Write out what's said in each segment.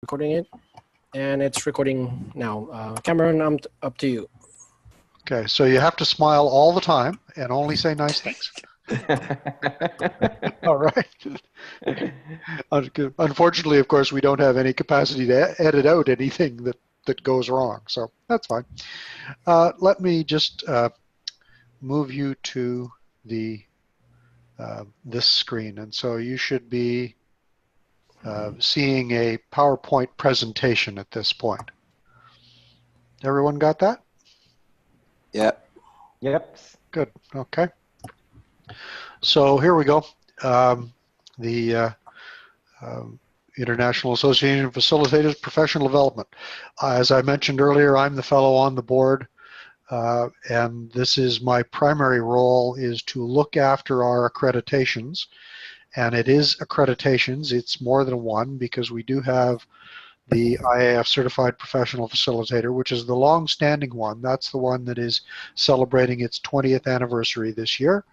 recording it, and it's recording now. Cameron, I'm up to you. Okay, so you have to smile all the time and only say nice things. All right. Unfortunately, of course, we don't have any capacity to edit out anything that goes wrong, so that's fine. Let me just move you to the this screen, and so you should be seeing a PowerPoint presentation at this point. Everyone got that? Yep. Yep. Good. Okay. So here we go. The International Association of Facilitators Professional Development. As I mentioned earlier, I'm the fellow on the board, and this is my primary role is to look after our accreditations. And it is accreditations. It's more than one because we do have the IAF Certified Professional Facilitator, which is the long-standing one. That's the one that is celebrating its 20th anniversary this year.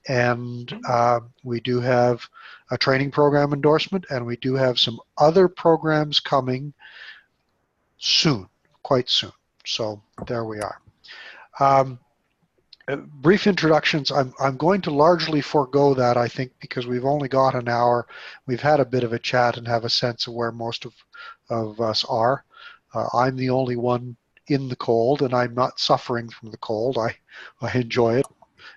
And we do have a training program endorsement, and we do have some other programs coming soon, quite soon. So there we are. Brief introductions. I'm going to largely forego that, I think, because we've only got an hour. We've had a bit of a chat and have a sense of where most of us are. I'm the only one in the cold, and I'm not suffering from the cold. I enjoy it,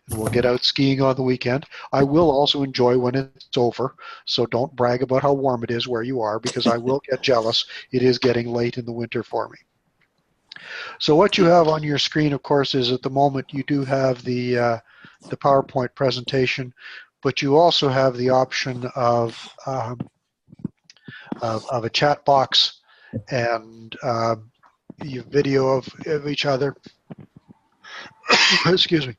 and we'll get out skiing on the weekend. I will also enjoy when it's over, so don't brag about how warm it is where you are, because I will get jealous. It is getting late in the winter for me. So what you have on your screen, of course, is at the moment you do have the PowerPoint presentation, but you also have the option of a chat box and your video of each other. Excuse me.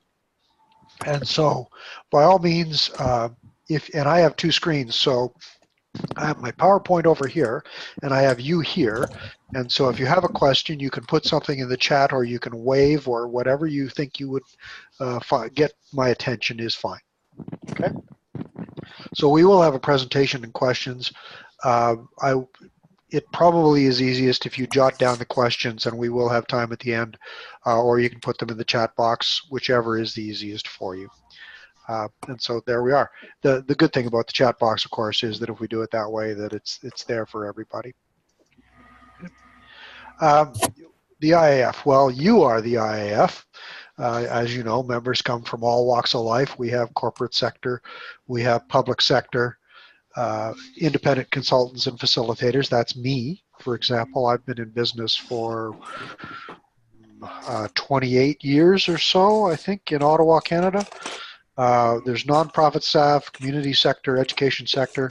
And so, by all means, and I have two screens, so I have my PowerPoint over here, and I have you here. And so if you have a question, you can put something in the chat, or you can wave, or whatever you think you would get my attention is fine. Okay? So we will have a presentation and questions. It probably is easiest if you jot down the questions, and we will have time at the end, or you can put them in the chat box, whichever is the easiest for you. And so there we are. The good thing about the chat box, of course, is that if we do it that way, that it's there for everybody. The IAF. Well, you are the IAF. As you know, members come from all walks of life. We have corporate sector, we have public sector, independent consultants and facilitators. That's me, for example. I've been in business for 28 years or so, I think, in Ottawa, Canada. There's nonprofit staff, community sector, education sector.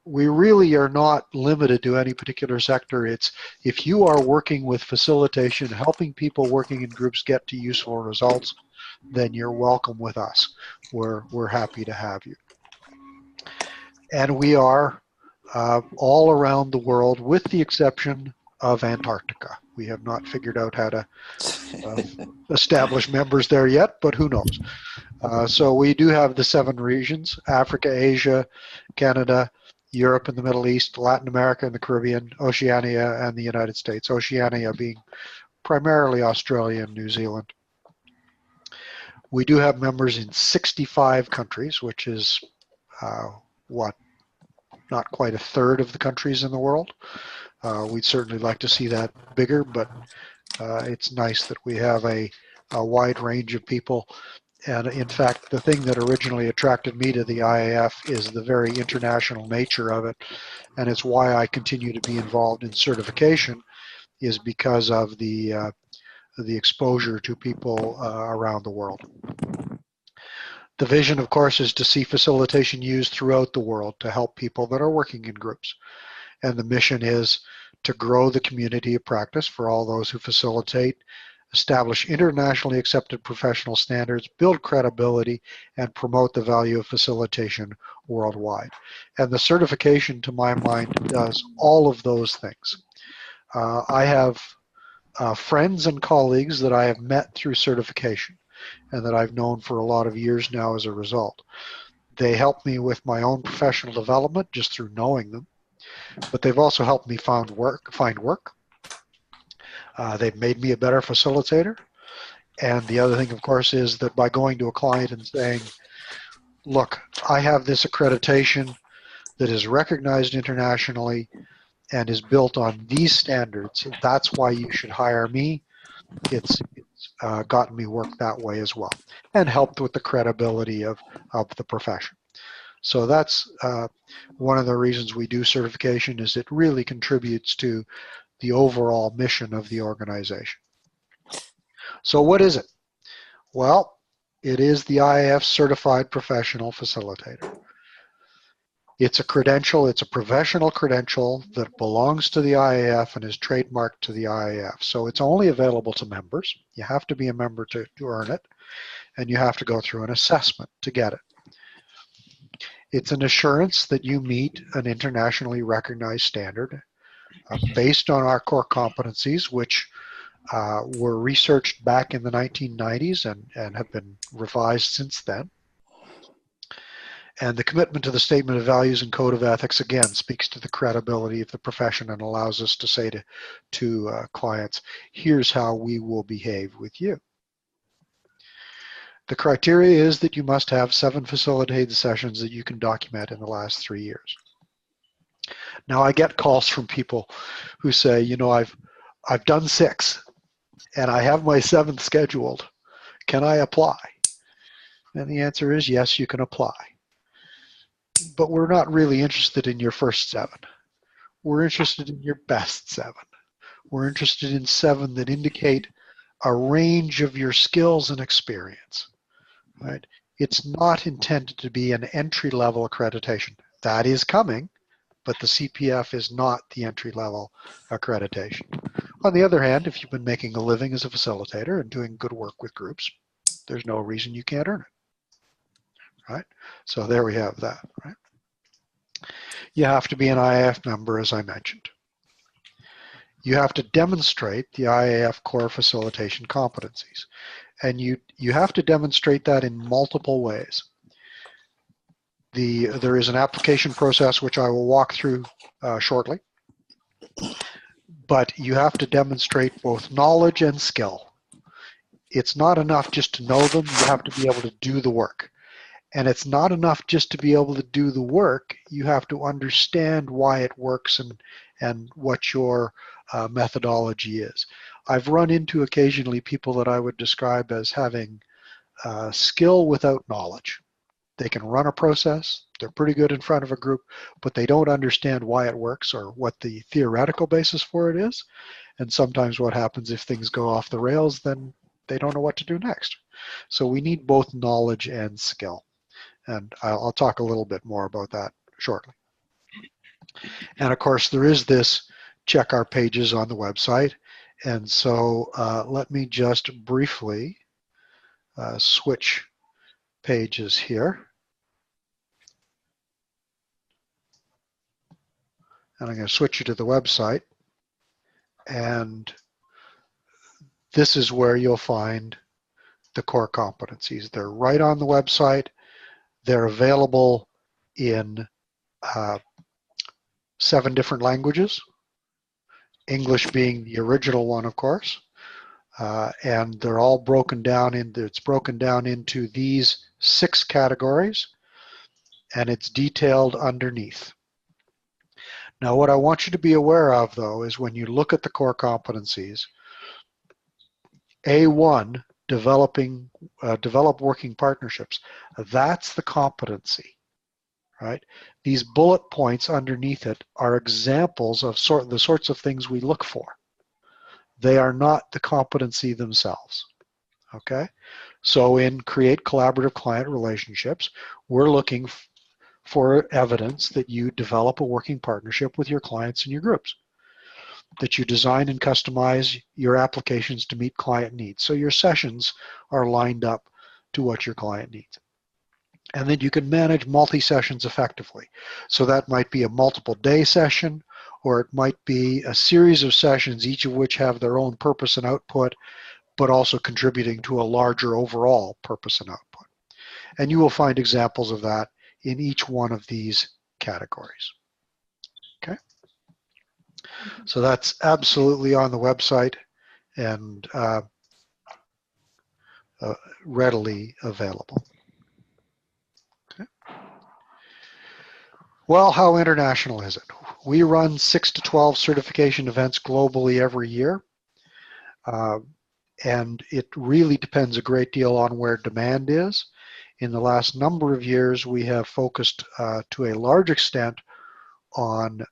We really are not limited to any particular sector. It's if you are working with facilitation, helping people working in groups get to useful results, then you're welcome with us. We're happy to have you. And we are all around the world, with the exception of Antarctica. We have not figured out how to establish members there yet, but who knows. So we do have the 7 regions: Africa, Asia, Canada, Europe and the Middle East, Latin America and the Caribbean, Oceania and the United States. Oceania being primarily Australia and New Zealand. We do have members in 65 countries, which is not quite a third of the countries in the world. We'd certainly like to see that bigger, but it's nice that we have a wide range of people. And in fact, the thing that originally attracted me to the IAF is the very international nature of it. And it's why I continue to be involved in certification, is because of the exposure to people around the world. The vision, of course, is to see facilitation used throughout the world to help people that are working in groups. And the mission is to grow the community of practice for all those who facilitate, establish internationally accepted professional standards, build credibility, and promote the value of facilitation worldwide. And the certification, to my mind, does all of those things. I have friends and colleagues that I have met through certification and that I've known for a lot of years now as a result. They help me with my own professional development just through knowing them. but they've also helped me find work. They've made me a better facilitator. And the other thing, of course, is that by going to a client and saying, look, I have this accreditation that is recognized internationally and is built on these standards, that's why you should hire me. It's gotten me work that way as well, and helped with the credibility of the profession. So that's one of the reasons we do certification, is it really contributes to the overall mission of the organization. So what is it? Well, it is the IAF Certified Professional Facilitator. It's a credential, it's a professional credential that belongs to the IAF and is trademarked to the IAF. So it's only available to members. You have to be a member to earn it, and you have to go through an assessment to get it. It's an assurance that you meet an internationally recognized standard based on our core competencies, which were researched back in the 1990s and have been revised since then. And the commitment to the Statement of Values and Code of Ethics, again, speaks to the credibility of the profession and allows us to say to clients, here's how we will behave with you. The criteria is that you must have 7 facilitated sessions that you can document in the last 3 years. Now, I get calls from people who say, you know, I've done 6 and I have my 7th scheduled. Can I apply? And the answer is yes, you can apply. But we're not really interested in your first 7. We're interested in your best 7. We're interested in 7 that indicate a range of your skills and experience. Right? It's not intended to be an entry-level accreditation. That is coming, but the CPF is not the entry-level accreditation. On the other hand, if you've been making a living as a facilitator and doing good work with groups, there's no reason you can't earn it. Right? So there we have that. Right? You have to be an IAF member, as I mentioned. You have to demonstrate the IAF core facilitation competencies. And you have to demonstrate that in multiple ways. There is an application process which I will walk through shortly. But you have to demonstrate both knowledge and skill. It's not enough just to know them, you have to be able to do the work. And it's not enough just to be able to do the work, you have to understand why it works and what your methodology is. I've run into occasionally people that I would describe as having skill without knowledge. They can run a process, they're pretty good in front of a group, but they don't understand why it works or what the theoretical basis for it is. And sometimes what happens if things go off the rails, then they don't know what to do next. So we need both knowledge and skill. And I'll talk a little bit more about that shortly. And of course, there is this check our pages on the website. And so let me just briefly switch pages here. And I'm going to switch you to the website. And this is where you'll find the core competencies. They're right on the website. They're available in 7 different languages, English being the original one, of course. And they're all broken down it's broken down into these 6 categories, and it's detailed underneath. Now, what I want you to be aware of, though, is when you look at the core competencies, A1, develop working partnerships, that's the competency, right? These bullet points underneath it are examples of the sorts of things we look for. They are not the competency themselves, okay? So in create collaborative client relationships, we're looking for evidence that you develop a working partnership with your clients and your groups, that you design and customize your applications to meet client needs. So your sessions are lined up to what your client needs. And then you can manage multi-sessions effectively. So that might be a multiple day session, or it might be a series of sessions, each of which have their own purpose and output, but also contributing to a larger overall purpose and output. And you will find examples of that in each one of these categories. Okay. So that's absolutely on the website and readily available. Okay. Well, how international is it? We run 6 to 12 certification events globally every year. And it really depends a great deal on where demand is. In the last number of years, we have focused to a large extent on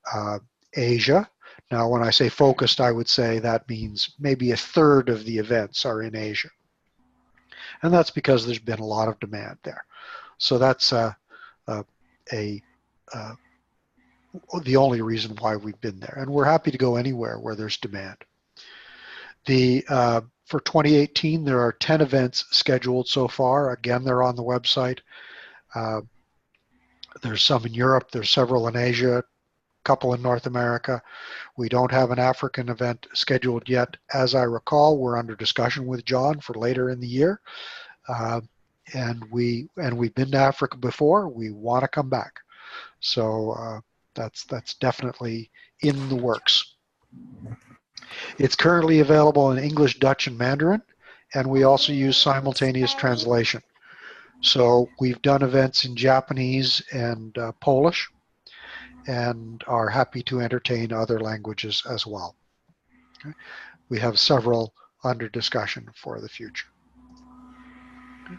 Asia. Now, when I say focused, I would say that means maybe a third of the events are in Asia. And that's because there's been a lot of demand there. So that's the only reason why we've been there. And we're happy to go anywhere where there's demand. For 2018, there are 10 events scheduled so far. Again, they're on the website. There's some in Europe, there's several in Asia, a couple in North America. We don't have an African event scheduled yet. As I recall, we're under discussion with John for later in the year. And we've been to Africa before. We want to come back. So that's definitely in the works. It's currently available in English, Dutch, and Mandarin, and we also use simultaneous translation. So we've done events in Japanese and Polish, and are happy to entertain other languages as well. Okay. We have several under discussion for the future. Okay.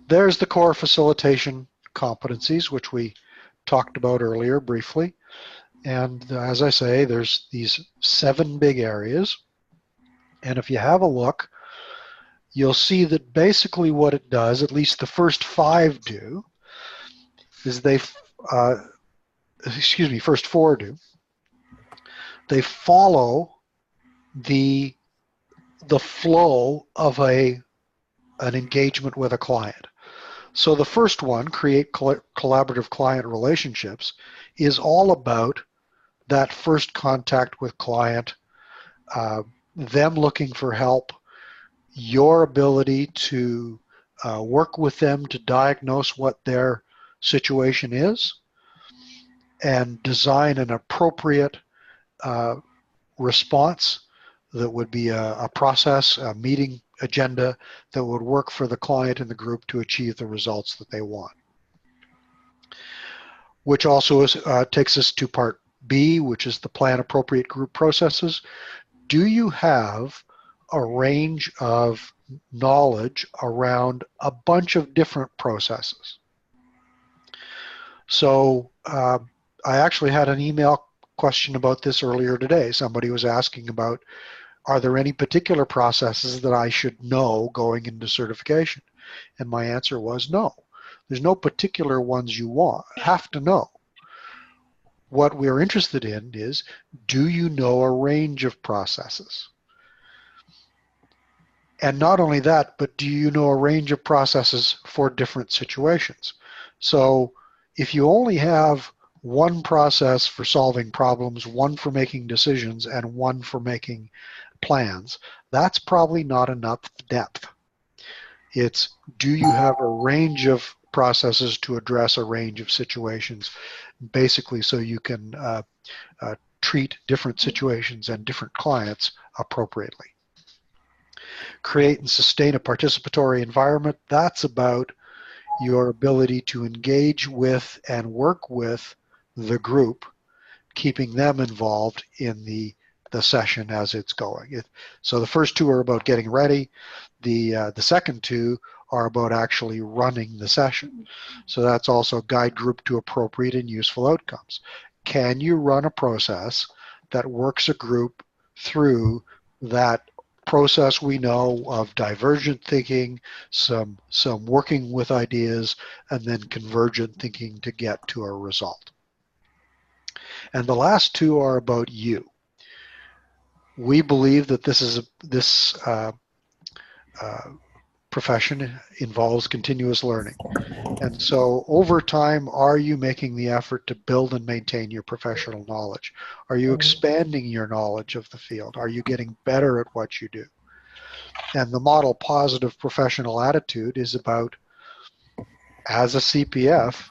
There's the core facilitation competencies, which we talked about earlier briefly. And as I say, there's these 7 big areas. And if you have a look, you'll see that basically what it does, at least the first 5 do, is first 4 do. They follow the flow of an engagement with a client. So the first one, create collaborative client relationships, is all about that first contact with client, them looking for help, your ability to work with them to diagnose what their situation is, and design an appropriate response that would be a process, a meeting agenda that would work for the client and the group to achieve the results that they want. Which also takes us to part B, which is the plan appropriate group processes. Do you have a range of knowledge around a bunch of different processes? So I actually had an email question about this earlier today. Somebody was asking about, are there any particular processes that I should know going into certification? And my answer was no. There's no particular ones you have to know. What we're interested in is, do you know a range of processes? And not only that, but do you know a range of processes for different situations? So if you only have one process for solving problems, one for making decisions, and one for making plans, that's probably not enough depth. It's, do you have a range of processes to address a range of situations, basically so you can treat different situations and different clients appropriately. Create and sustain a participatory environment. That's about your ability to engage with and work with the group, keeping them involved in the session as it's going. So the first 2 are about getting ready. The second 2 are about actually running the session. So that's also guide group to appropriate and useful outcomes. Can you run a process that works a group through that process we know of divergent thinking, some working with ideas, and then convergent thinking to get to a result? And the last 2 are about you. We believe that this profession involves continuous learning. And so over time, are you making the effort to build and maintain your professional knowledge? Are you expanding your knowledge of the field? Are you getting better at what you do? And the model positive professional attitude is about, as a CPF,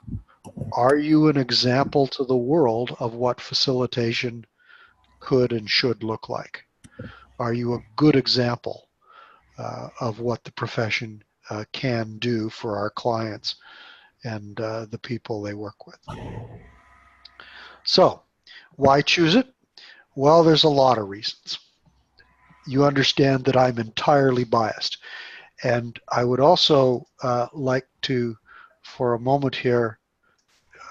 Are you an example to the world of what facilitation could and should look like? Are you a good example of what the profession can do for our clients and the people they work with? So, why choose it? Well, there's a lot of reasons. You understand that I'm entirely biased. And I would also like to, for a moment here,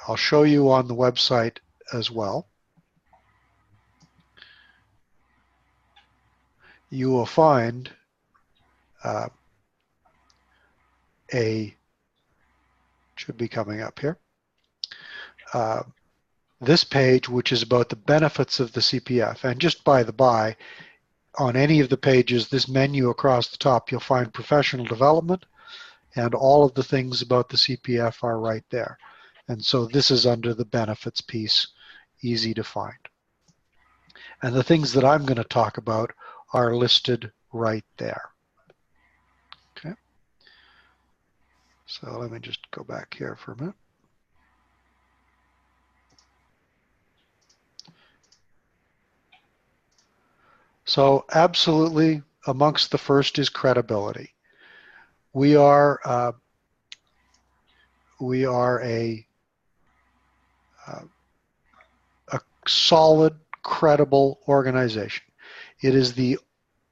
I'll show you on the website as well. You will find should be coming up here, this page, which is about the benefits of the CPF. And just by the by, on any of the pages, this menu across the top, you'll find professional development, and all of the things about the CPF are right there. And so this is under the benefits piece, easy to find. And the things that I'm going to talk about are listed right there. Okay. So let me just go back here for a minute. So absolutely, amongst the first is credibility. We are a solid, credible organization. It is the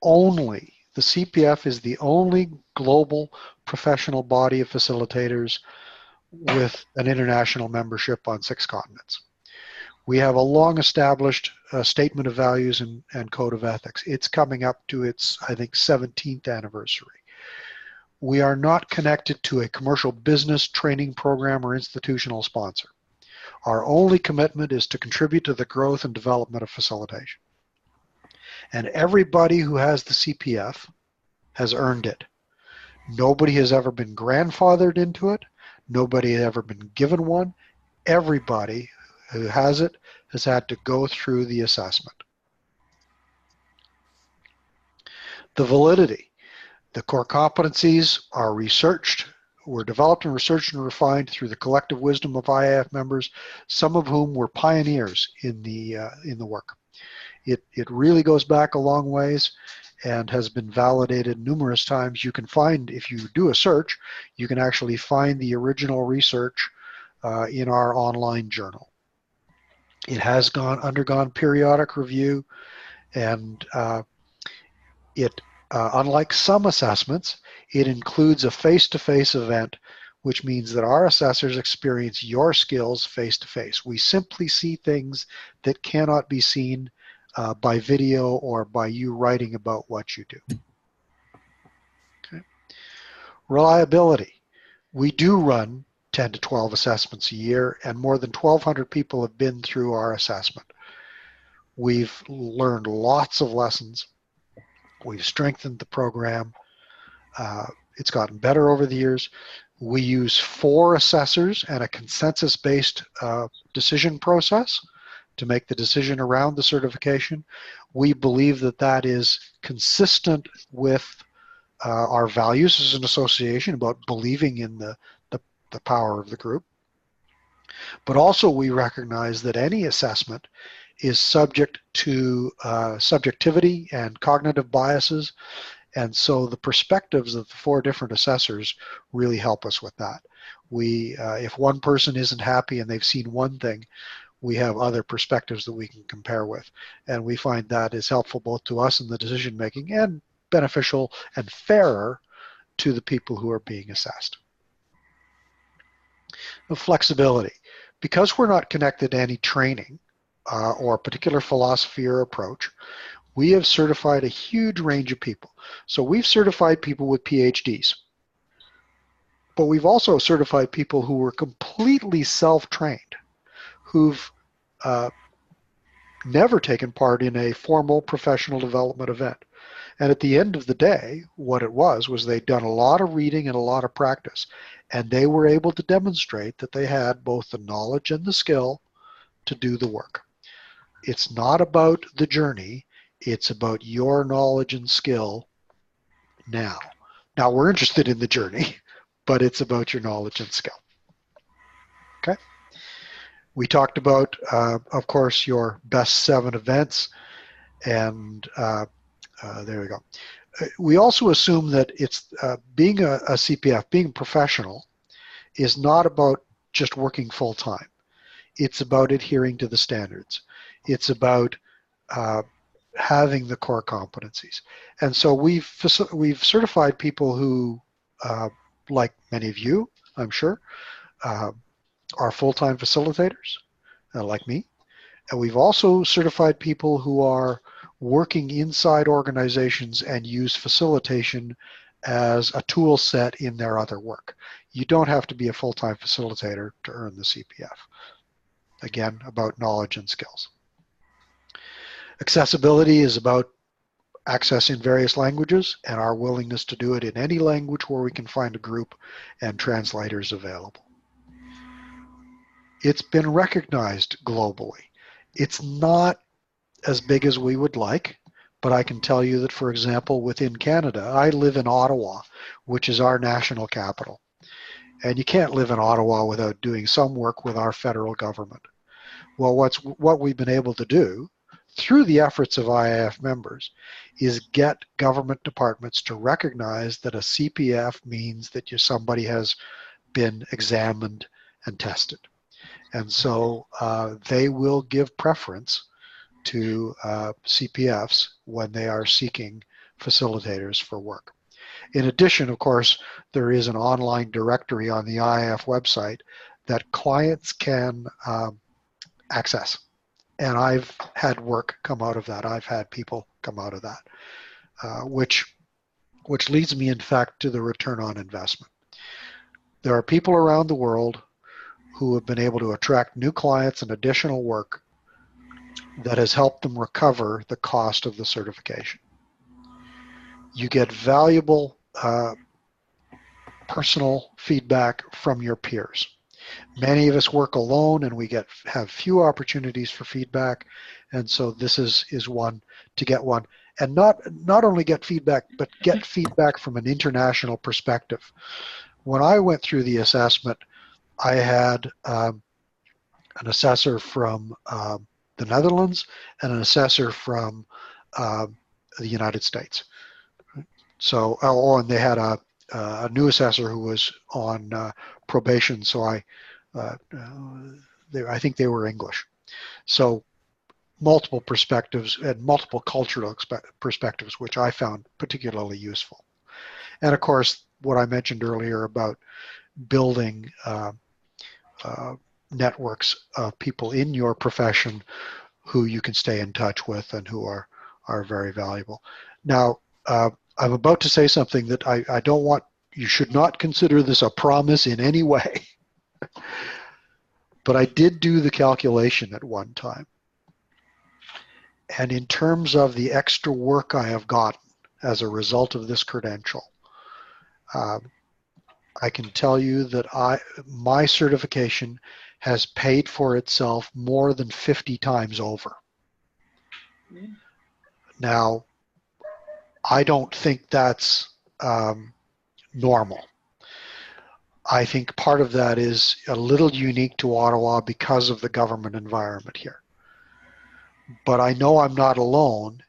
CPF is the only global professional body of facilitators with an international membership on 6 continents. We have a long-established statement of values and code of ethics. It's coming up to its, I think, 17th anniversary. We are not connected to a commercial business, training program, or institutional sponsor. Our only commitment is to contribute to the growth and development of facilitation. And everybody who has the CPF has earned it. Nobody has ever been grandfathered into it. Nobody has ever been given one. Everybody who has it has had to go through the assessment. The validity. The core competencies are researched, were developed and researched and refined through the collective wisdom of IAF members, some of whom were pioneers in the work. It really goes back a long ways and has been validated numerous times. You can find, if you do a search, you can actually find the original research in our online journal. It has undergone periodic review, and unlike some assessments, it includes a face-to-face event, which means that our assessors experience your skills face-to-face. We simply see things that cannot be seen by video or by you writing about what you do. Okay. Reliability. We do run 10 to 12 assessments a year, and more than 1,200 people have been through our assessment. We've learned lots of lessons. We've strengthened the program. It's gotten better over the years. We use 4 assessors and a consensus-based decision process to make the decision around the certification. We believe that that is consistent with our values as an association about believing in the power of the group. But also we recognize that any assessment is subject to subjectivity and cognitive biases, and so the perspectives of the 4 different assessors really help us with that. If one person isn't happy and they've seen one thing, we have other perspectives that we can compare with, and we find that is helpful both to us in the decision making and beneficial and fairer to the people who are being assessed. The flexibility. Because we're not connected to any training or a particular philosophy or approach, we have certified a huge range of people. So we've certified people with PhDs, but we've also certified people who were completely self-trained, who've never taken part in a formal professional development event. And at the end of the day, what it was they'd done a lot of reading and a lot of practice, and they were able to demonstrate that they had both the knowledge and the skill to do the work. It's not about the journey, it's about your knowledge and skill now. Now we're interested in the journey, but it's about your knowledge and skill. Okay? We talked about, of course, your best 7 events, and there we go. We also assume that it's being a CPF, being professional, is not about just working full-time. It's about adhering to the standards. It's about having the core competencies. And so we've certified people who, like many of you, I'm sure, are full-time facilitators, like me. And we've also certified people who are working inside organizations and use facilitation as a tool set in their other work. You don't have to be a full-time facilitator to earn the CPF. Again, about knowledge and skills. Accessibility is about access in various languages and our willingness to do it in any language where we can find a group and translators available. It's been recognized globally. It's not as big as we would like, but I can tell you that, for example, within Canada, I live in Ottawa, which is our national capital. And you can't live in Ottawa without doing some work with our federal government. Well, what we've been able to do through the efforts of IAF members is get government departments to recognize that a CPF means that somebody has been examined and tested. And so they will give preference to CPFs when they are seeking facilitators for work. In addition, of course, there is an online directory on the IAF website that clients can access. And I've had work come out of that. I've had people come out of that, which leads me, in fact, to the return on investment. There are people around the world who have been able to attract new clients and additional work that has helped them recover the cost of the certification. You get valuable personal feedback from your peers. Many of us work alone and we have few opportunities for feedback, and so this is one to get one. And not only get feedback, but get feedback from an international perspective. When I went through the assessment, I had an assessor from the Netherlands and an assessor from the United States. So, and they had a new assessor who was on probation, so I think they were English. So multiple perspectives and multiple cultural perspectives, which I found particularly useful. And of course, what I mentioned earlier about building networks of people in your profession who you can stay in touch with and who are very valuable. Now, I'm about to say something that I don't want, you should not consider this a promise in any way. But I did do the calculation at one time. And in terms of the extra work I have gotten as a result of this credential, I can tell you that my certification has paid for itself more than 50 times over. Now, I don't think that's normal. I think part of that is a little unique to Ottawa because of the government environment here. But I know I'm not alone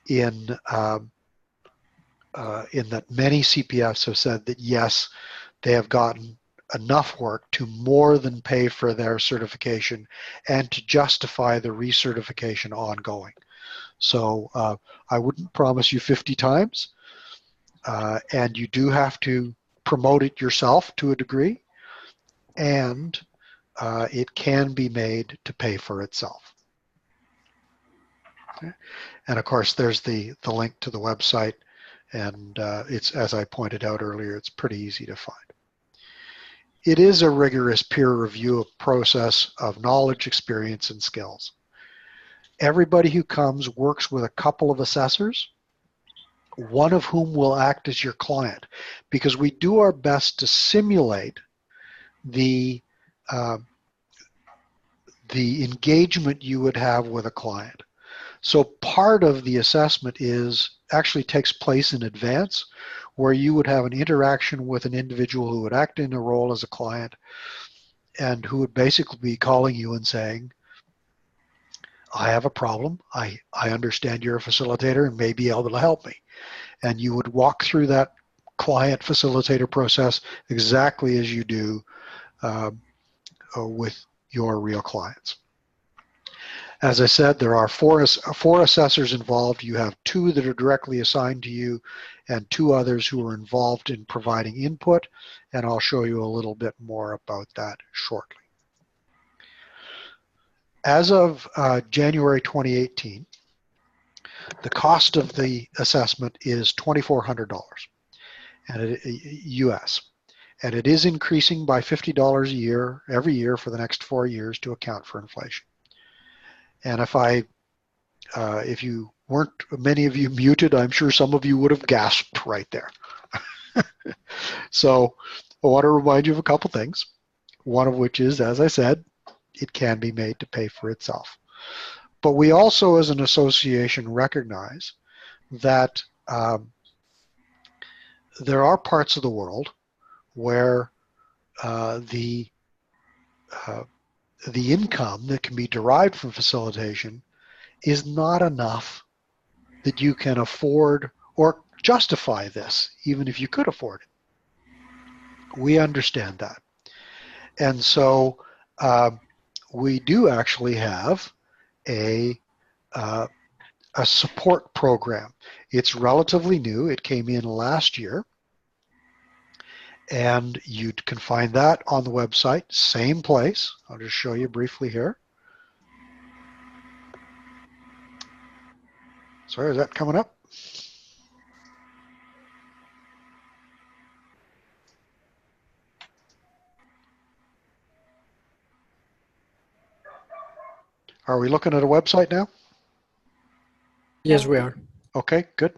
in that many CPFs have said that yes, they have gotten enough work to more than pay for their certification and to justify the recertification ongoing. So I wouldn't promise you 50 times, and you do have to promote it yourself to a degree, and it can be made to pay for itself. Okay. And of course, there's the link to the website, and it's, as I pointed out earlier, it's pretty easy to find. It is a rigorous peer review process of knowledge, experience, and skills. Everybody who comes works with a couple of assessors, one of whom will act as your client, because we do our best to simulate the engagement you would have with a client. So part of the assessment actually takes place in advance, where you would have an interaction with an individual who would act in a role as a client, and who would basically be calling you and saying, I have a problem. I understand you're a facilitator and may be able to help me. And you would walk through that client facilitator process exactly as you do with your real clients. As I said, there are four assessors involved. You have 2 that are directly assigned to you and 2 others who are involved in providing input, and I'll show you a little bit more about that shortly. As of January 2018, the cost of the assessment is $2,400 and US, and it is increasing by $50 a year every year for the next 4 years to account for inflation. And if you weren't, many of you muted, I'm sure some of you would have gasped right there. So I want to remind you of a couple things, one of which is, as I said, it can be made to pay for itself. But we also, as an association, recognize that there are parts of the world where the income that can be derived from facilitation is not enough that you can afford or justify this, even if you could afford it. We understand that. And so we do actually have a support program. It's relatively new. It came in last year. And you can find that on the website, same place. I'll just show you briefly here. Sorry, is that coming up? Are we looking at a website now? Yes, we are. Okay, good.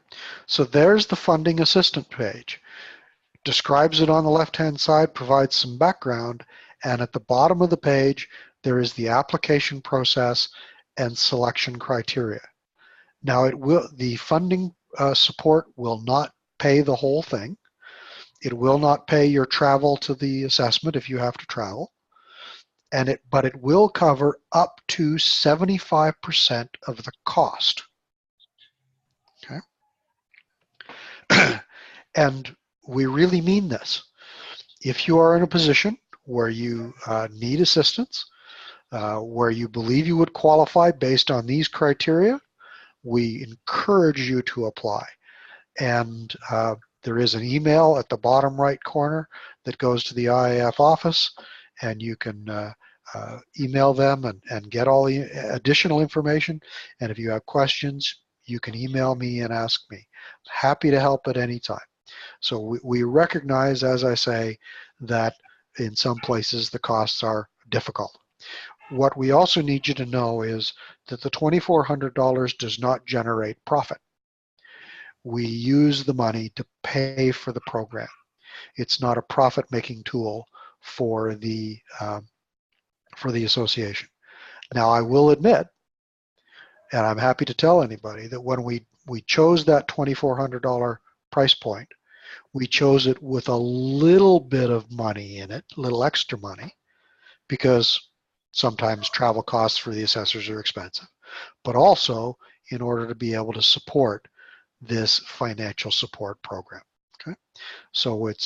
So there's the funding assistant page. Describes it on the left-hand side, provides some background, and at the bottom of the page, there is the application process and selection criteria. Now, the funding support will not pay the whole thing. It will not pay your travel to the assessment if you have to travel, but it will cover up to 75% of the cost. Okay, and we really mean this. If you are in a position where you need assistance, where you believe you would qualify based on these criteria, we encourage you to apply. And there is an email at the bottom right corner that goes to the IAF office, and you can email them and get all the additional information. And if you have questions, you can email me and ask me. Happy to help at any time. So we recognize, as I say, that in some places the costs are difficult. What we also need you to know is that the $2,400 does not generate profit. We use the money to pay for the program. It's not a profit-making tool for the association. Now, I will admit, and I'm happy to tell anybody, that when we chose that $2,400 price point, we chose it with a little bit of money in it, a little extra money, because sometimes travel costs for the assessors are expensive, but also in order to be able to support this financial support program. Okay, so it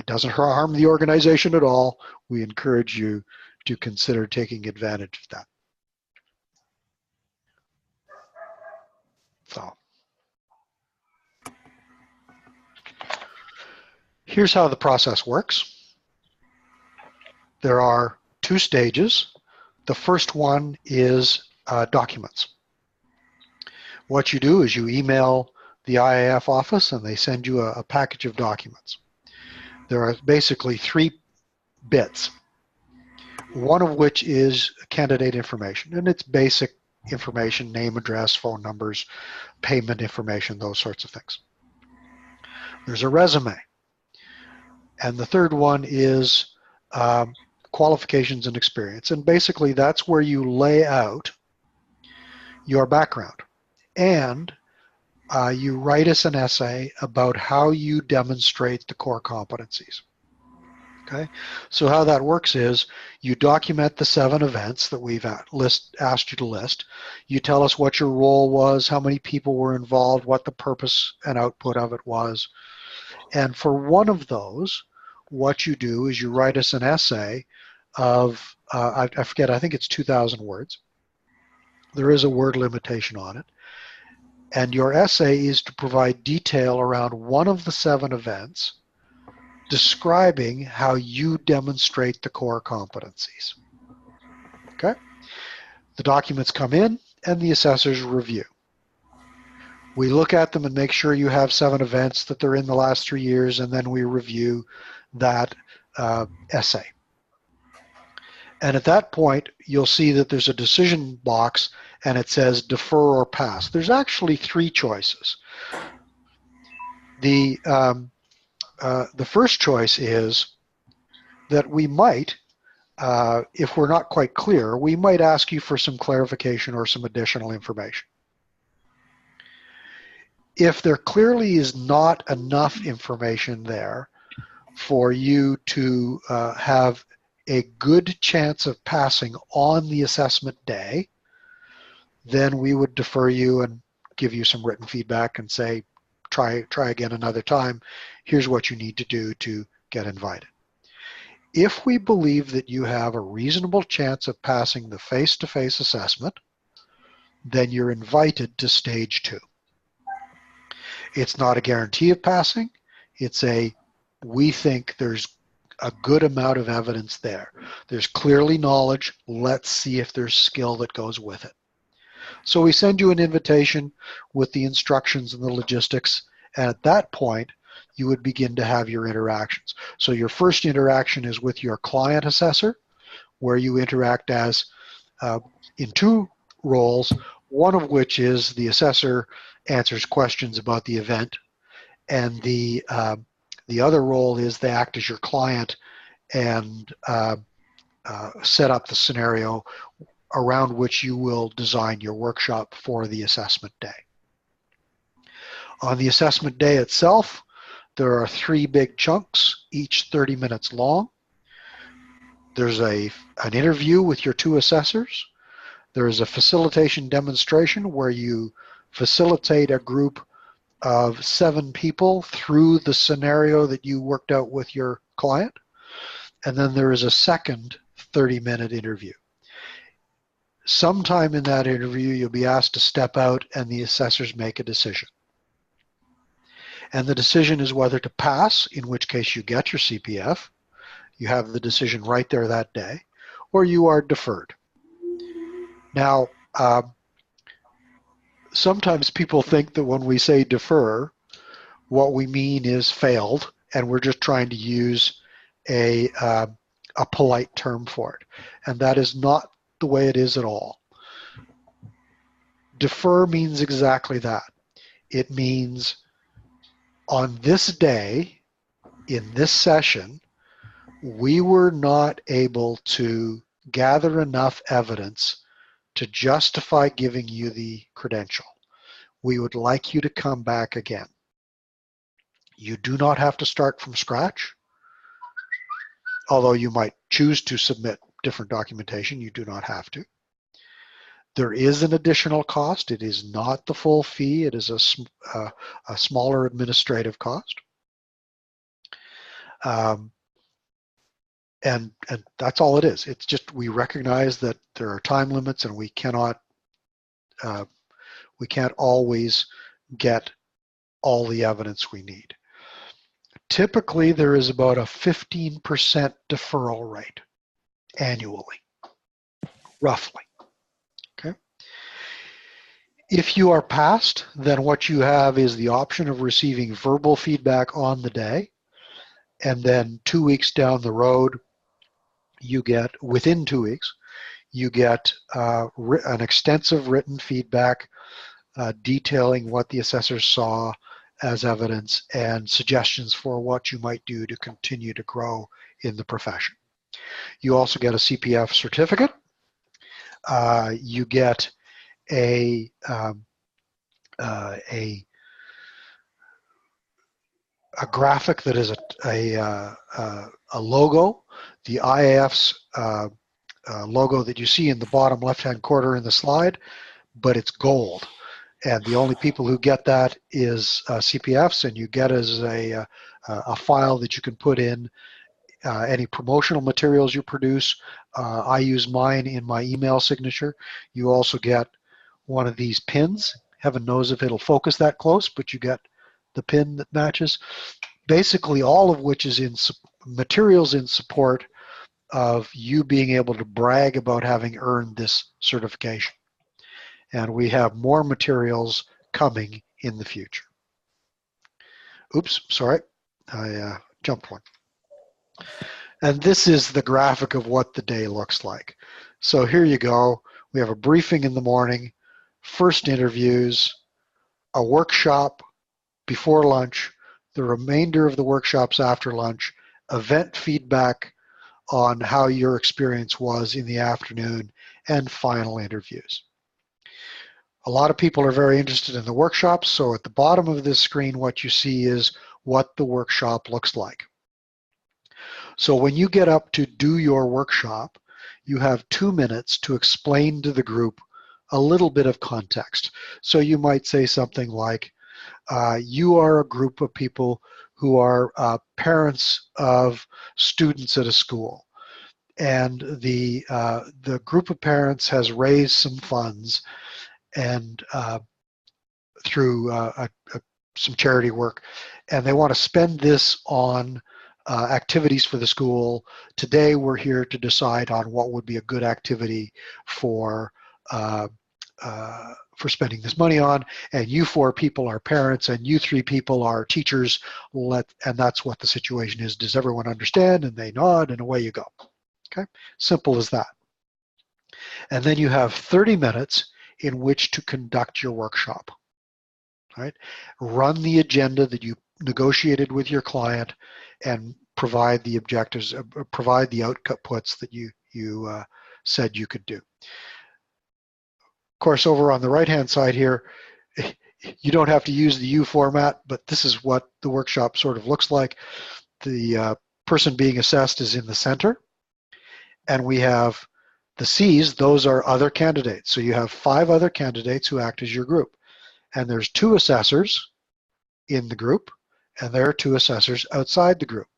doesn't harm the organization at all. We encourage you to consider taking advantage of that. So here's how the process works. There are 2 stages. The first one is documents. What you do is you email the IAF office and they send you a package of documents. There are basically 3 bits, one of which is candidate information, and it's basic information, name, address, phone numbers, payment information, those sorts of things. There's a resume. And the third one is qualifications and experience. And basically that's where you lay out your background. And you write us an essay about how you demonstrate the core competencies. Okay, so how that works is you document the 7 events that we've asked you to list. You tell us what your role was, how many people were involved, what the purpose and output of it was. And for one of those, what you do is you write us an essay of, I forget, I think it's 2,000 words. There is a word limitation on it. And your essay is to provide detail around one of the 7 events, describing how you demonstrate the core competencies. Okay? The documents come in and the assessors review. We look at them and make sure you have 7 events, that they're in the last 3 years, and then we review that essay. And at that point, you'll see that there's a decision box and it says defer or pass. There's actually 3 choices. The first choice is that we might, if we're not quite clear, we might ask you for some clarification or some additional information. If there clearly is not enough information there for you to have a good chance of passing on the assessment day, then we would defer you and give you some written feedback and say, try again another time. Here's what you need to do to get invited. If we believe that you have a reasonable chance of passing the face-to-face assessment, then you're invited to stage 2. It's not a guarantee of passing. It's we think there's a good amount of evidence there. There's clearly knowledge. Let's see if there's skill that goes with it. So we send you an invitation with the instructions and the logistics, and at that point, you would begin to have your interactions. So your first interaction is with your client assessor, where you interact as in 2 roles, one of which is the assessor answers questions about the event, and the other role is they act as your client and set up the scenario around which you will design your workshop for the assessment day. On the assessment day itself, there are 3 big chunks, each 30 minutes long. There's an interview with your 2 assessors. There is a facilitation demonstration where you facilitate a group of 7 people through the scenario that you worked out with your client. And then there is a second 30-minute interview. Sometime in that interview, you'll be asked to step out and the assessors make a decision. And the decision is whether to pass, in which case you get your CPF, you have the decision right there that day, or you are deferred. Now, sometimes people think that when we say defer, what we mean is failed, and we're just trying to use a polite term for it. And that is not the way it is at all. Defer means exactly that. It means on this day, in this session, we were not able to gather enough evidence to justify giving you the credential. We would like you to come back again. You do not have to start from scratch, although you might choose to submit different documentation. You do not have to. There is an additional cost. It is not the full fee. It is a smaller administrative cost. And that's all it is. It's just we recognize that there are time limits and we can't always get all the evidence we need. Typically, there is about a 15% deferral rate annually, roughly. Okay. If you are passed, then what you have is the option of receiving verbal feedback on the day, and then 2 weeks down the road, you get, within 2 weeks, you get an extensive written feedback detailing what the assessors saw as evidence and suggestions for what you might do to continue to grow in the profession. You also get a CPF certificate. You get graphic that is a logo, the IAF's logo that you see in the bottom left-hand corner in the slide, but it's gold. And the only people who get that is CPFs, and you get as a file that you can put in any promotional materials you produce. I use mine in my email signature. You also get one of these pins. Heaven knows if it'll focus that close, but you get the pin that matches. Basically, all of which is in materials in support of you being able to brag about having earned this certification. And we have more materials coming in the future. Oops, sorry, I jumped one. And this is the graphic of what the day looks like. So here you go. We have a briefing in the morning, first interviews, a workshop before lunch, the remainder of the workshops after lunch, event feedback on how your experience was in the afternoon, and final interviews. A lot of people are very interested in the workshops, so at the bottom of this screen what you see is what the workshop looks like. So when you get up to do your workshop, you have 2 minutes to explain to the group a little bit of context. So you might say something like, you are a group of people who are parents of students at a school, and the group of parents has raised some funds and through some charity work, and they want to spend this on activities for the school. Today we're here to decide on what would be a good activity for spending this money on, and you 4 people are parents and you 3 people are teachers, and that's what the situation is. Does everyone understand? And they nod, and away you go. Okay, simple as that. And then you have 30 minutes in which to conduct your workshop. Right? Run the agenda that you negotiated with your client and provide the objectives, provide the outputs that you said you could do. Of course, over on the right-hand side here, you don't have to use the U format, but this is what the workshop sort of looks like. The person being assessed is in the center, and we have the C's, those are other candidates. So you have 5 other candidates who act as your group. And there's 2 assessors in the group, and there are 2 assessors outside the group.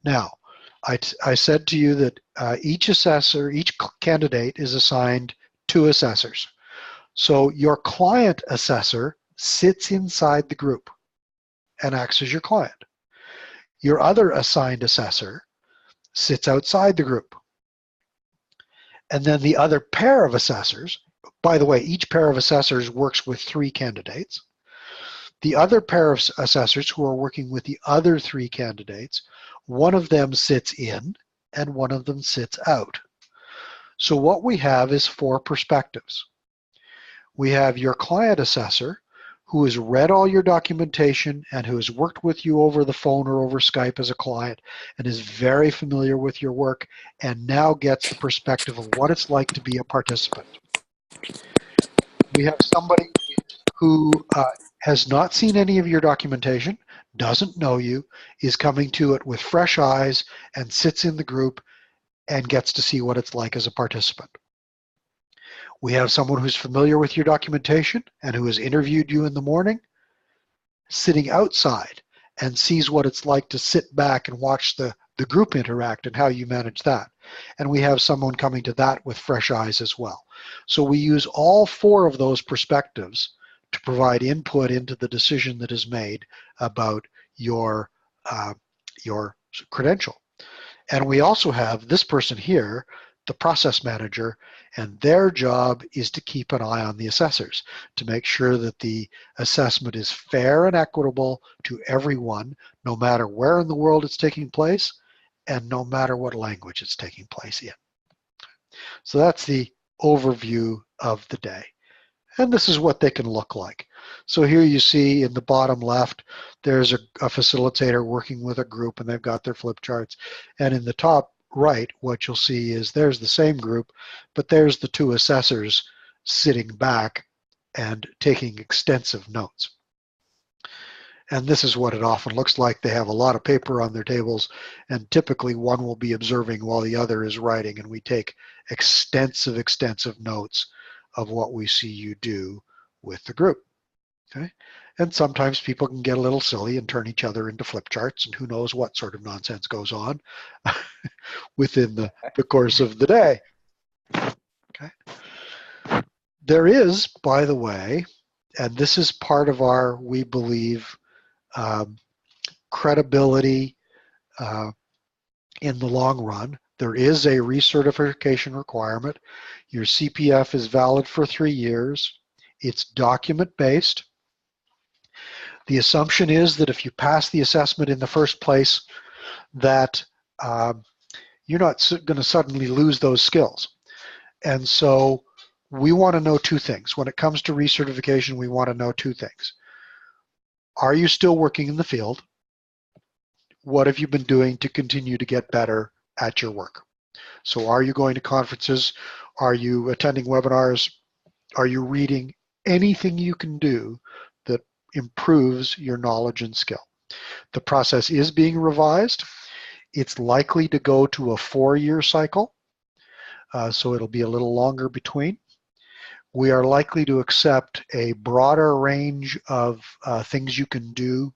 Now, I said to you that each candidate is assigned 2 assessors. So your client assessor sits inside the group and acts as your client. Your other assigned assessor sits outside the group. And then the other pair of assessors, by the way, each pair of assessors works with 3 candidates. The other pair of assessors who are working with the other 3 candidates, one of them sits in and one of them sits out. So what we have is 4 perspectives. We have your client assessor who has read all your documentation and who has worked with you over the phone or over Skype as a client and is very familiar with your work and now gets the perspective of what it's like to be a participant. We have somebody who has not seen any of your documentation, doesn't know you, is coming to it with fresh eyes and sits in the group and gets to see what it's like as a participant. We have someone who's familiar with your documentation and who has interviewed you in the morning, sitting outside and sees what it's like to sit back and watch the group interact and how you manage that. And we have someone coming to that with fresh eyes as well. So we use all 4 of those perspectives to provide input into the decision that is made about your credential. And we also have this person here, the process manager, and their job is to keep an eye on the assessors to make sure that the assessment is fair and equitable to everyone, no matter where in the world it's taking place and no matter what language it's taking place in. So that's the overview of the day. And this is what they can look like. So here you see in the bottom left, there's a facilitator working with a group and they've got their flip charts. And in the top right, what you'll see is there's the same group, but there's the 2 assessors sitting back and taking extensive notes. And this is what it often looks like. They have a lot of paper on their tables, and typically one will be observing while the other is writing, and we take extensive, extensive notes of what we see you do with the group. Okay? And sometimes people can get a little silly and turn each other into flip charts, and who knows what sort of nonsense goes on within the course of the day. Okay? There is, by the way, and this is part of our, we believe, credibility in the long run. There is a recertification requirement. Your CPF is valid for 3 years. It's document-based. The assumption is that if you pass the assessment in the first place, that you're not going to suddenly lose those skills. And so we want to know 2 things. When it comes to recertification, we want to know 2 things. Are you still working in the field? What have you been doing to continue to get better at your work? So are you going to conferences? Are you attending webinars? Are you reading? Anything you can do that improves your knowledge and skill. The process is being revised. It's likely to go to a 4-year cycle, so it'll be a little longer between. We are likely to accept a broader range of things you can do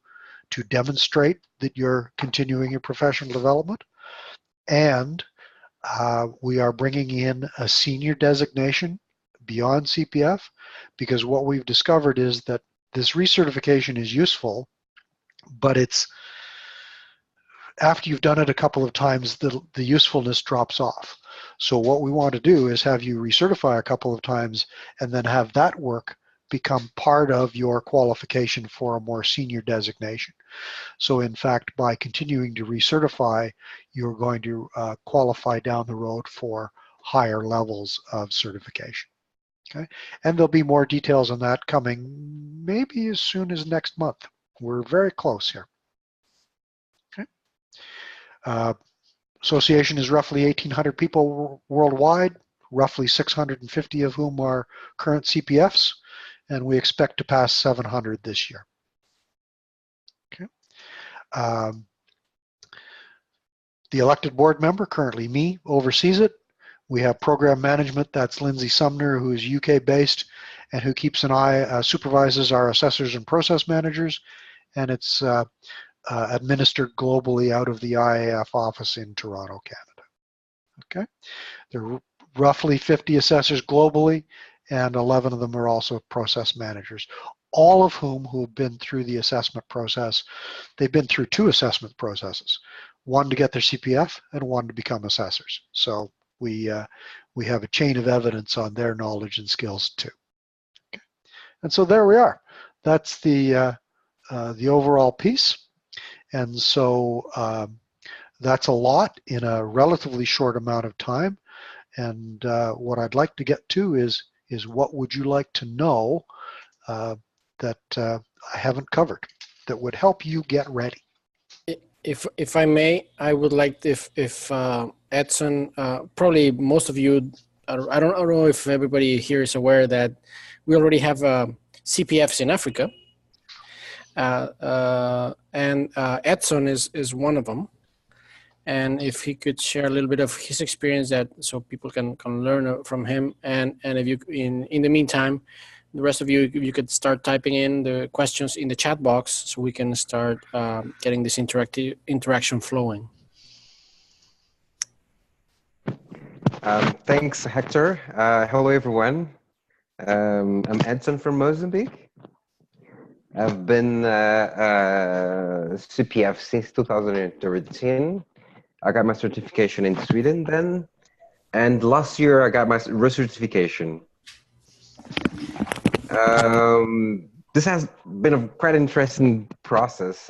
to demonstrate that you're continuing your professional development. And we are bringing in a senior designation beyond CPF, because what we've discovered is that this recertification is useful, but it's after you've done it a couple of times, the usefulness drops off. So what we want to do is have you recertify a couple of times and then have that work become part of your qualification for a more senior designation. So in fact, by continuing to recertify, you're going to qualify down the road for higher levels of certification. Okay, and there'll be more details on that coming maybe as soon as next month. We're very close here. Okay. Association is roughly 1,800 people worldwide, roughly 650 of whom are current CPFs, and we expect to pass 700 this year. Okay. The elected board member, currently me, oversees it. We have program management, that's Lindsay Sumner, who is UK based and who keeps an eye, supervises our assessors and process managers, and it's administered globally out of the IAF office in Toronto, Canada. Okay, there are roughly 50 assessors globally, and 11 of them are also process managers, all of whom who have been through the assessment process. They've been through 2 assessment processes, one to get their CPF and one to become assessors. So we have a chain of evidence on their knowledge and skills too. Okay. And so there we are. That's the overall piece. And so that's a lot in a relatively short amount of time. And what I'd like to get to is what would you like to know that I haven't covered that would help you get ready? If I may, I would like if Edson, probably most of you, I don't know if everybody here is aware that we already have CPFs in Africa. And Edson is one of them. And if he could share a little bit of his experience, that so people can learn from him. And if you, in the meantime, the rest of you, you could start typing in the questions in the chat box so we can start getting this interaction flowing. Thanks, Hector. Hello, everyone. I'm Edson from Mozambique. I've been CPF since 2013. I got my certification in Sweden then, and last year I got my recertification. This has been a quite interesting process.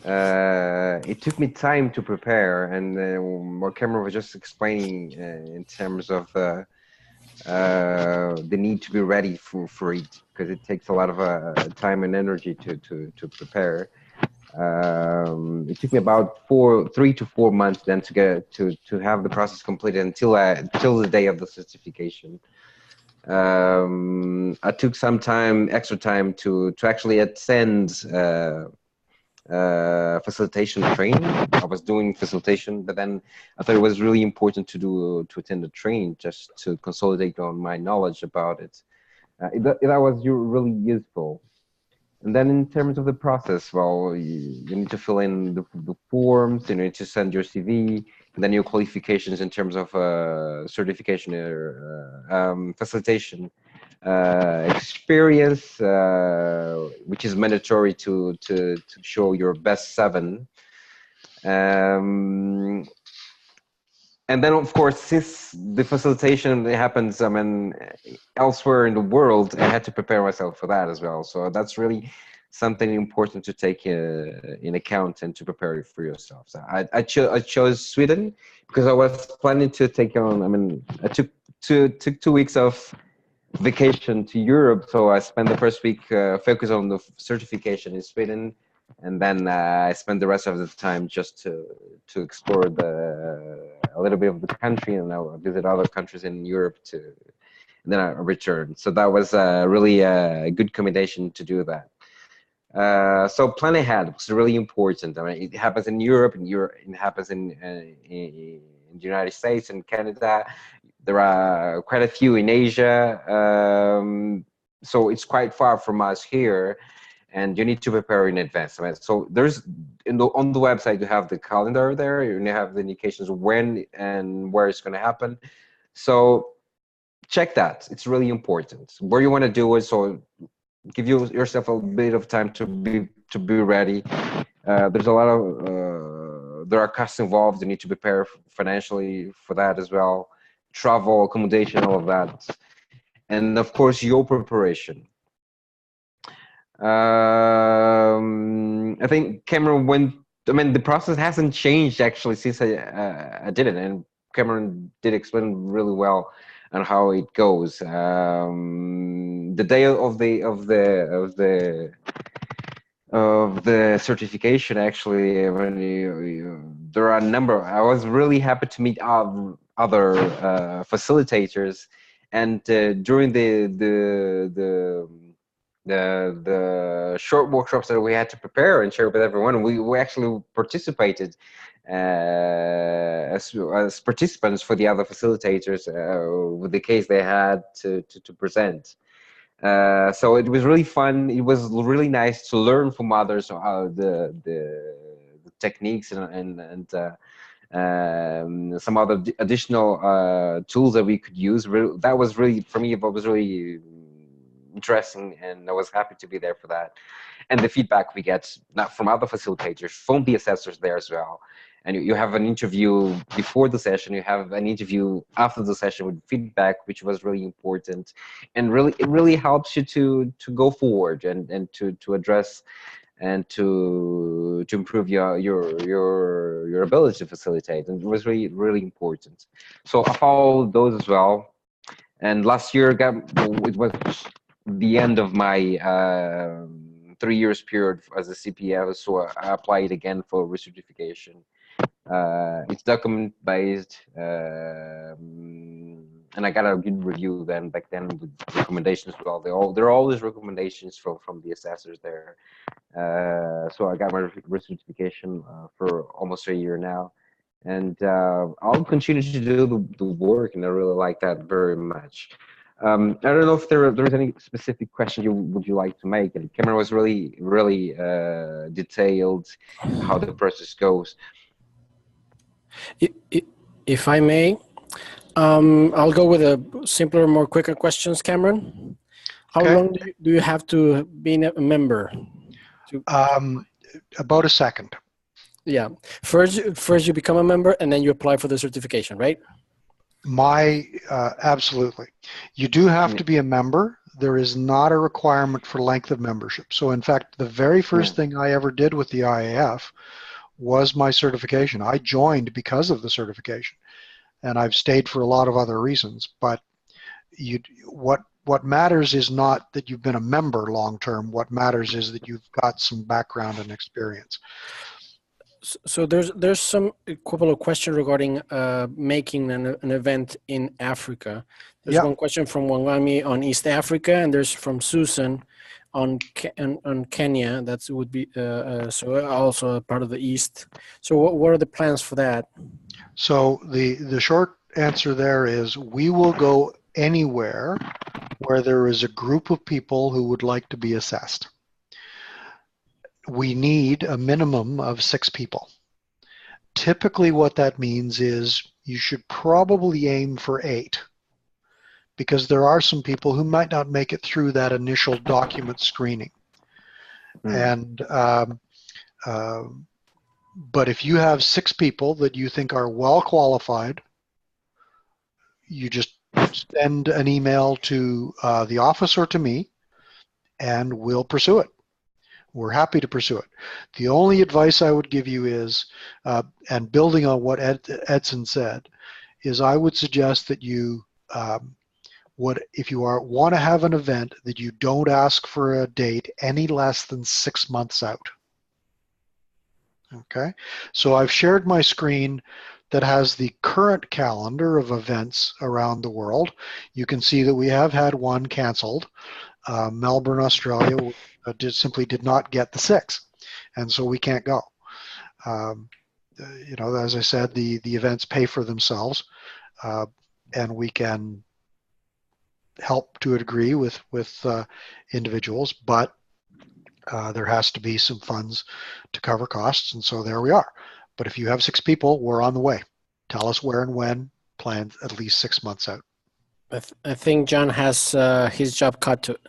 It took me time to prepare, and what Cameron was just explaining in terms of the need to be ready for it, because it takes a lot of time and energy to prepare. It took me about 3 to 4 months then to have the process completed until the day of the certification. I took some extra time to actually attend facilitation training. I was doing facilitation, but then I thought it was really important to attend the training just to consolidate on my knowledge about it. That was really useful. And then in terms of the process, well, you need to fill in the forms, you need to send your CV, and then your qualifications in terms of certification or facilitation experience, which is mandatory to show your best 7. And then, of course, since the facilitation happens, I mean, elsewhere in the world, I had to prepare myself for that as well. So that's really something important to take in account and to prepare for yourself. So I chose Sweden because I was planning to take on, I mean, I took 2 weeks of vacation to Europe. So I spent the first week focused on the certification in Sweden. And then I spent the rest of the time just to explore a little bit of the country, and I'll visit other countries in Europe and then I returned. So that was really a good combination to do that. So plan ahead was really important. I mean, it happens in Europe, it happens in the United States and Canada. There are quite a few in Asia. So it's quite far from us here. And you need to prepare in advance. Right? So there's on the website you have the calendar there. You have the indications of when and where it's going to happen. So check that. It's really important. Where you want to do it. So give yourself a bit of time to be ready. There's a lot of there are costs involved. You need to prepare financially for that as well. Travel, accommodation, all of that, and of course your preparation. I think Cameron the process hasn't changed actually since I did it, and Cameron did explain really well on how it goes. The day of the certification, actually, when there are a number. I was really happy to meet other facilitators, and during the short workshops that we had to prepare and share with everyone, we actually participated as participants for the other facilitators with the case they had to present. So it was really fun. It was really nice to learn from others the techniques and some other additional tools that we could use. That was really, for me, it was really interesting, and I was happy to be there for that. And the feedback we get, not from other facilitators, from the assessors there as well. And you have an interview before the session, you have an interview after the session with feedback, which was really important, and it really helps you to go forward and to address and to improve your ability to facilitate. And it was really important. So I followed those as well. And last year it was the end of my 3 years period as a CPF, so I applied again for recertification. It's document based, and I got a good review back then with recommendations. Well, there are always recommendations from the assessors there. So I got my recertification for almost a year now, and I'll continue to do the work, and I really like that very much. I don't know if there's any specific question would you like to make. And Cameron was really detailed how the process goes. If I may, I'll go with a simpler, more quicker questions, Cameron. How long do you have to be a member? About a second. Yeah. First you become a member, and then you apply for the certification, right? Absolutely. You do have to be a member. There is not a requirement for length of membership. So in fact, the very first thing I ever did with the IAF was my certification. I joined because of the certification, and I've stayed for a lot of other reasons. But what matters is not that you've been a member long term. What matters is that you've got some background and experience. So there's some a couple of questions regarding making an event in Africa. There's one question from Wangami on East Africa, and there's from Susan on Kenya. That would be so also a part of the East. So what are the plans for that? So the short answer there is we will go anywhere where there is a group of people who would like to be assessed. We need a minimum of 6 people. Typically what that means is you should probably aim for 8, because there are some people who might not make it through that initial document screening. And but if you have 6 people that you think are well qualified, you just send an email to the office or to me, and we'll pursue it. We're happy to pursue it. The only advice I would give you is, and building on what Edson said, is I would suggest that you, if you want to have an event, that you don't ask for a date any less than 6 months out. Okay, so I've shared my screen that has the current calendar of events around the world. You can see that we have had one canceled. Melbourne, Australia simply did not get the 6, and so we can't go. You know, as I said, the events pay for themselves, and we can help to a degree with individuals, but there has to be some funds to cover costs, and so there we are. But if you have 6 people, we're on the way. Tell us where and when, plan at least 6 months out. I think John has his job cut to it.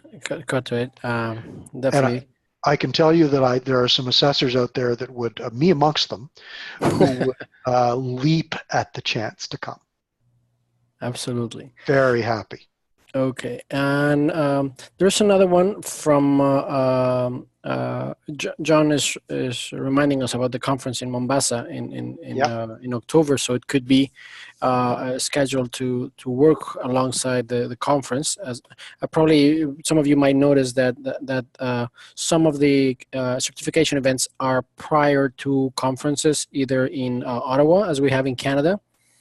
Definitely. And I can tell you that there are some assessors out there that would, me amongst them, who would leap at the chance to come. Absolutely. Very happy. Okay, and there's another one from John is reminding us about the conference in Mombasa in October, so it could be scheduled to work alongside the conference. As probably some of you might notice that some of the certification events are prior to conferences, either in Ottawa, as we have in Canada.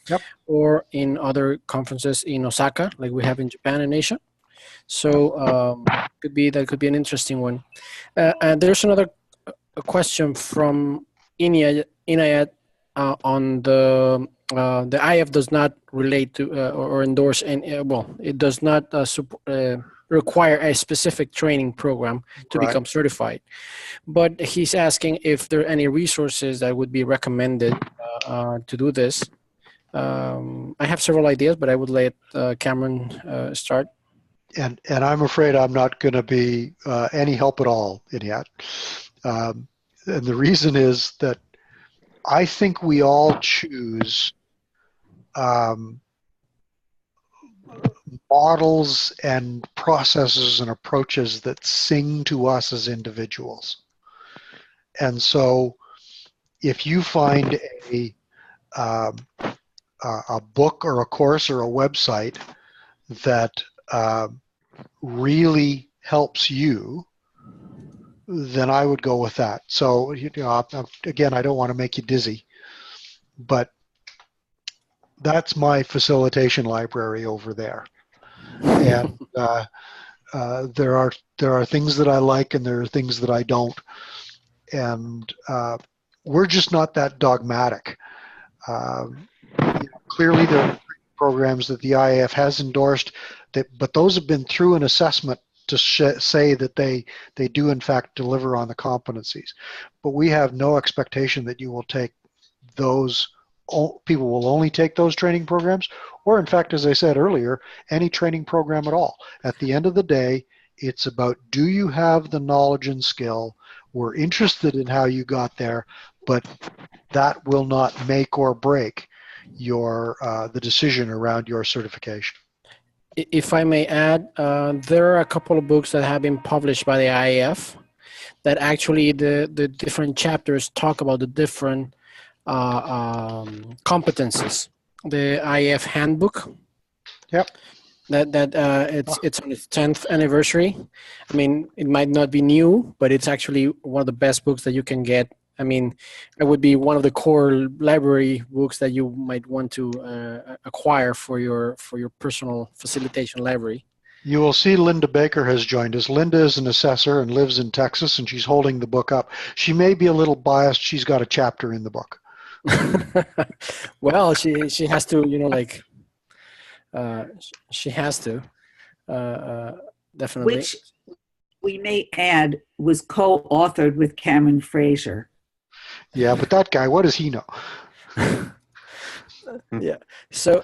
Yep. Or in other conferences in Osaka, like we have in Japan and Asia. So that could be an interesting one. And there's another question from Inayat on the IAF does not relate to or endorse any. It does not require a specific training program to become certified. But he's asking if there are any resources that would be recommended to do this. I have several ideas, but I would let Cameron start. And I'm afraid I'm not going to be any help at all in yet. And the reason is that I think we all choose models and processes and approaches that sing to us as individuals. And so if you find a book or a course or a website that really helps you, then I would go with that. So, you know, again, I don't want to make you dizzy, but that's my facilitation library over there. And there are things that I like and there are things that I don't. And we're just not that dogmatic. Clearly, there are programs that the IAF has endorsed, but those have been through an assessment to say that they do in fact deliver on the competencies. But we have no expectation that you will take those. People will only take those training programs, or in fact, as I said earlier, any training program at all. At the end of the day, it's about, do you have the knowledge and skill? We're interested in how you got there, but that will not make or break your the decision around your certification. If I may add, there are a couple of books that have been published by the IAF that actually the different chapters talk about the different competencies. The IAF handbook. Yep. It's on its 10th anniversary. I mean, it might not be new, but it's actually one of the best books that you can get I mean, it would be one of the core library books that you might want to acquire for your personal facilitation library. You will see Linda Baker has joined us. Linda is an assessor and lives in Texas, and she's holding the book up. She may be a little biased. She's got a chapter in the book. Well, she has to, you know, like she has to definitely. Which we may add was co-authored with Cameron Fraser. Yeah, but that guy, what does he know? Yeah. So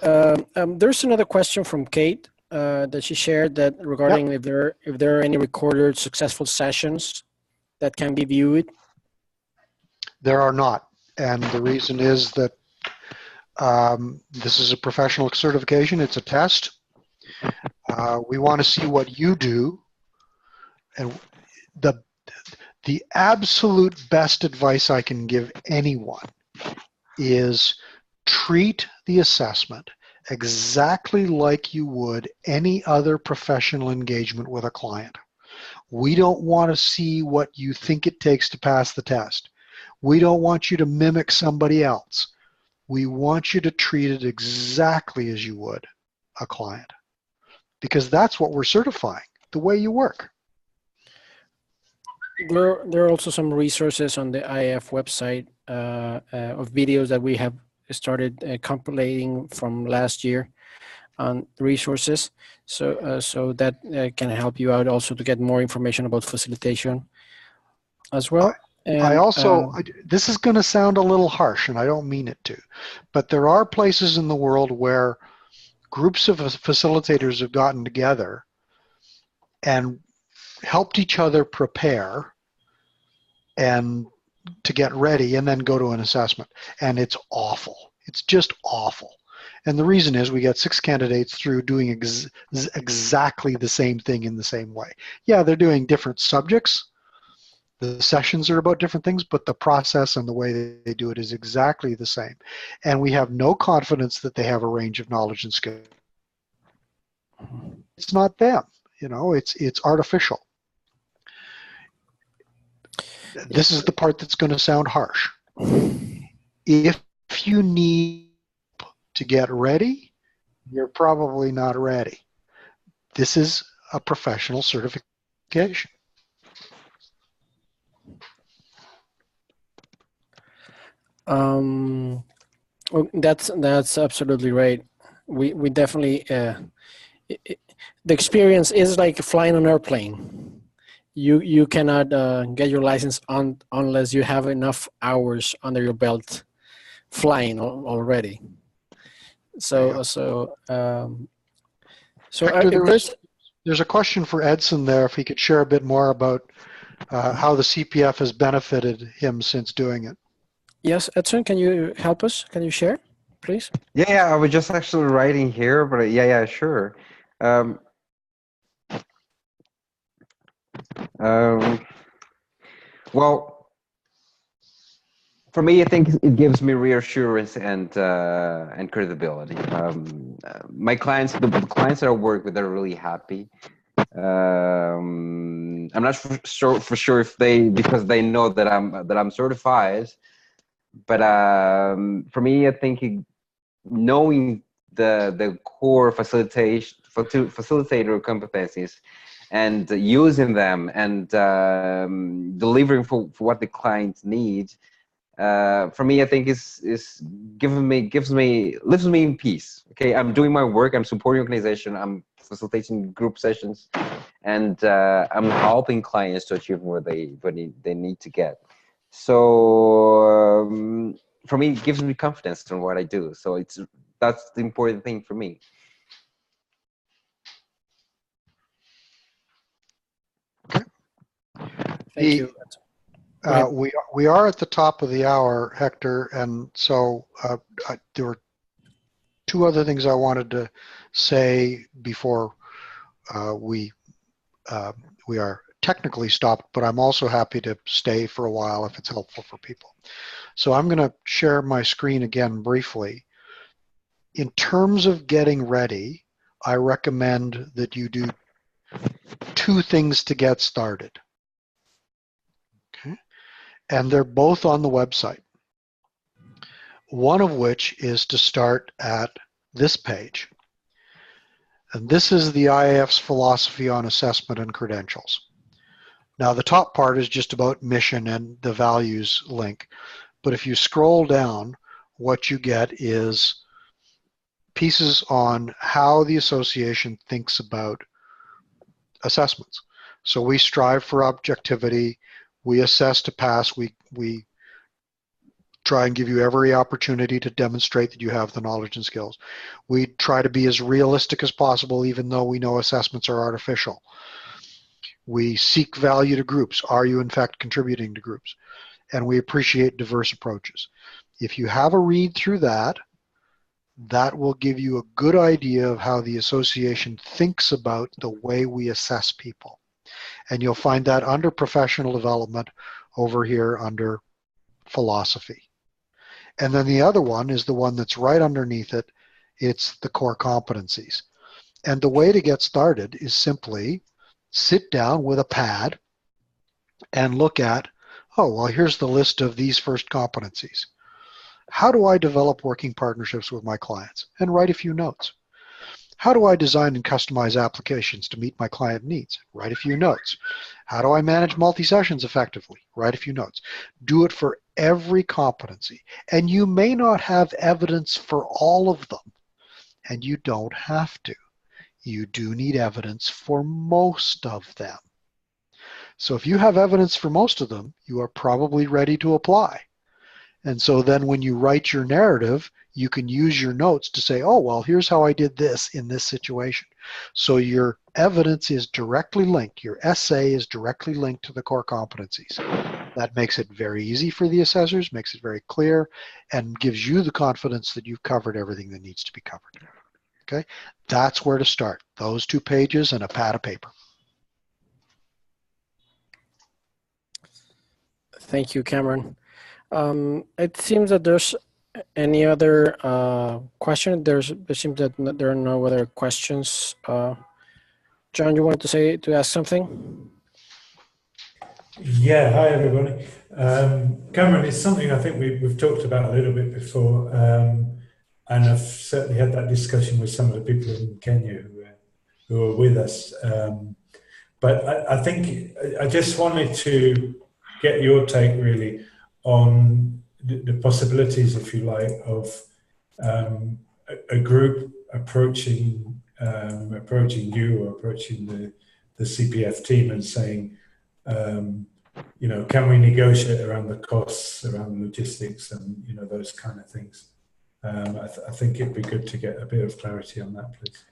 there's another question from Kate that she shared that regarding if there are any recorded successful sessions that can be viewed. There are not, and the reason is that this is a professional certification. It's a test. We want to see what you do, and the absolute best advice I can give anyone is treat the assessment exactly like you would any other professional engagement with a client. We don't want to see what you think it takes to pass the test. We don't want you to mimic somebody else. We want you to treat it exactly as you would a client, because that's what we're certifying, the way you work. There are also some resources on the IAF website of videos that we have started compilating from last year on resources. So that can help you out also to get more information about facilitation as well. And, I also, this is going to sound a little harsh, and I don't mean it to, but there are places in the world where groups of facilitators have gotten together and helped each other prepare and to get ready and then go to an assessment. And it's awful. It's just awful. And the reason is we get 6 candidates through doing exactly the same thing in the same way. Yeah, they're doing different subjects. The sessions are about different things, but the process and the way they do it is exactly the same. And we have no confidence that they have a range of knowledge and skill. It's not them, you know, it's artificial. This is the part that's going to sound harsh. If you need to get ready, you're probably not ready. This is a professional certification. well, that's absolutely right. We definitely the experience is like flying an airplane. You cannot get your license unless you have enough hours under your belt flying already. So Hector, there's a question for Edson there, if he could share a bit more about how the CPF has benefited him since doing it. Yes, Edson, can you help us? Can you share, please? Yeah, I was just actually writing here, but yeah, sure. Well, for me, I think it gives me reassurance and credibility. My clients, the clients that I work with, are really happy. I'm not for sure if because they know that I'm certified, but for me, I think knowing the core facilitator competencies and using them and delivering for what the client needs, for me, I think is lifts me in peace. Okay, I'm doing my work. I'm supporting organization. I'm facilitating group sessions, and I'm helping clients to achieve what they need to get. So for me, it gives me confidence in what I do. So that's the important thing for me. Thank you. We are at the top of the hour, Hector, and so there were 2 other things I wanted to say before we are technically stopped, but I'm also happy to stay for a while if it's helpful for people. So I'm going to share my screen again briefly. In terms of getting ready, I recommend that you do 2 things to get started. Okay. And they're both on the website. One of which is to start at this page. And this is the IAF's philosophy on assessment and credentials. Now the top part is just about mission and the values link. But if you scroll down, what you get is pieces on how the association thinks about assessments. So we strive for objectivity, we assess to pass, we try and give you every opportunity to demonstrate that you have the knowledge and skills. We try to be as realistic as possible, even though we know assessments are artificial. We seek value to groups. Are you in fact contributing to groups? And we appreciate diverse approaches. If you have a read through that, that will give you a good idea of how the association thinks about the way we assess people. And you'll find that under professional development over here under philosophy. And then the other one is the one that's right underneath it. It's the core competencies. And the way to get started is simply sit down with a pad and look at, oh, well, here's the list of these first competencies. How do I develop working partnerships with my clients? And write a few notes. How do I design and customize applications to meet my client needs? Write a few notes. How do I manage multi-sessions effectively? Write a few notes. Do it for every competency. And you may not have evidence for all of them, and you don't have to. You do need evidence for most of them. So if you have evidence for most of them, you are probably ready to apply. And so then when you write your narrative, you can use your notes to say, oh, well, here's how I did this in this situation. So your evidence is directly linked. Your essay is directly linked to the core competencies. That makes it very easy for the assessors, makes it very clear, and gives you the confidence that you've covered everything that needs to be covered. Okay? That's where to start. Those 2 pages and a pad of paper. Thank you, Cameron. It seems that there's any other question. It seems that there are no other questions. John, you wanted to ask something? Yeah, hi everybody. Cameron, it's something I think we've talked about a little bit before, and I've certainly had that discussion with some of the people in Kenya who are with us. But I think I just wanted to get your take really on the possibilities, if you like, of a group approaching you or approaching the CPF team and saying, you know, can we negotiate around the costs, around logistics, and you know, those kind of things. I think it'd be good to get a bit of clarity on that, please.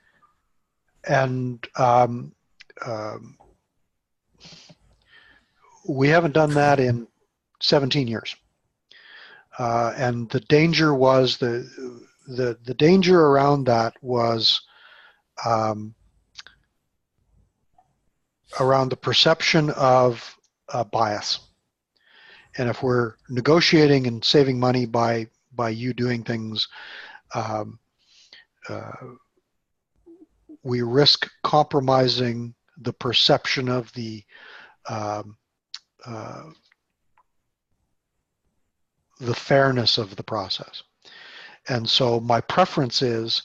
And we haven't done that in 17 years. And the danger was the danger around that was around the perception of bias. And if we're negotiating and saving money by you doing things, we risk compromising the perception of the fairness of the process. And so my preference is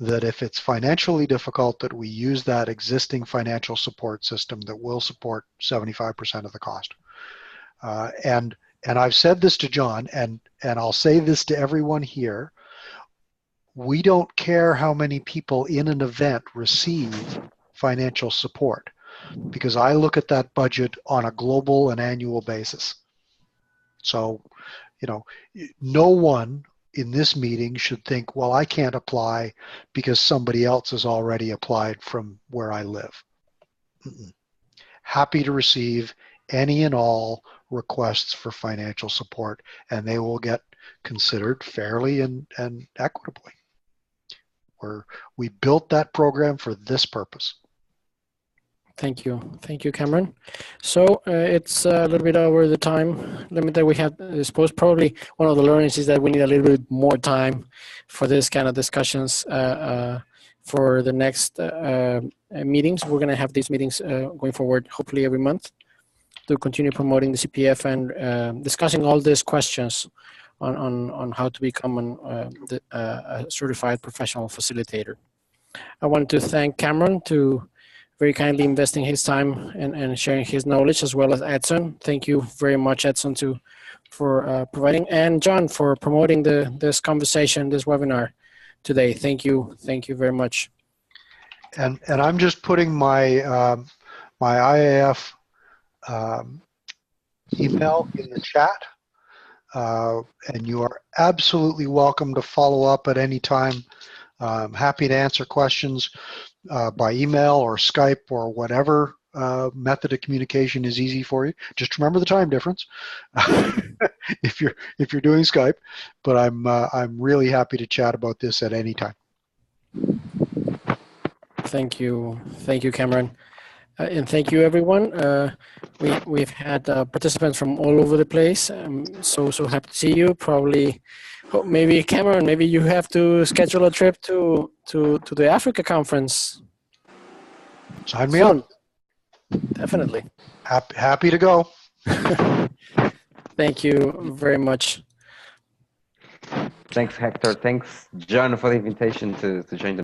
that if it's financially difficult, that we use that existing financial support system that will support 75% of the cost. And I've said this to John, and I'll say this to everyone here. We don't care how many people in an event receive financial support, because I look at that budget on a global and annual basis. So, you know, no one in this meeting should think, well, I can't apply because somebody else has already applied from where I live. Happy to receive any and all requests for financial support, and they will get considered fairly and equitably. We built that program for this purpose. Thank you, Cameron. So it's a little bit over the time limit that we have. I suppose probably one of the learnings is that we need a little bit more time for this kind of discussions for the next meetings. We're going to have these meetings going forward, hopefully every month. to continue promoting the CPF and discussing all these questions on how to become a certified professional facilitator. I want to thank Cameron to very kindly investing his time and sharing his knowledge, as well as Edson. Thank you very much, Edson, for providing, and John for promoting this conversation, this webinar today. Thank you very much. And I'm just putting my my IAF email in the chat, and you are absolutely welcome to follow up at any time. I'm happy to answer questions by email or Skype or whatever method of communication is easy for you. Just remember the time difference if you're doing Skype. But I'm really happy to chat about this at any time. Thank you, Cameron, and thank you, everyone. We've had participants from all over the place. So happy to see you. Probably, maybe Cameron, maybe you have to schedule a trip to the Africa conference. Sign me up. Definitely. Happy to go. Thank you very much. Thanks, Hector. Thanks, John, for the invitation to join the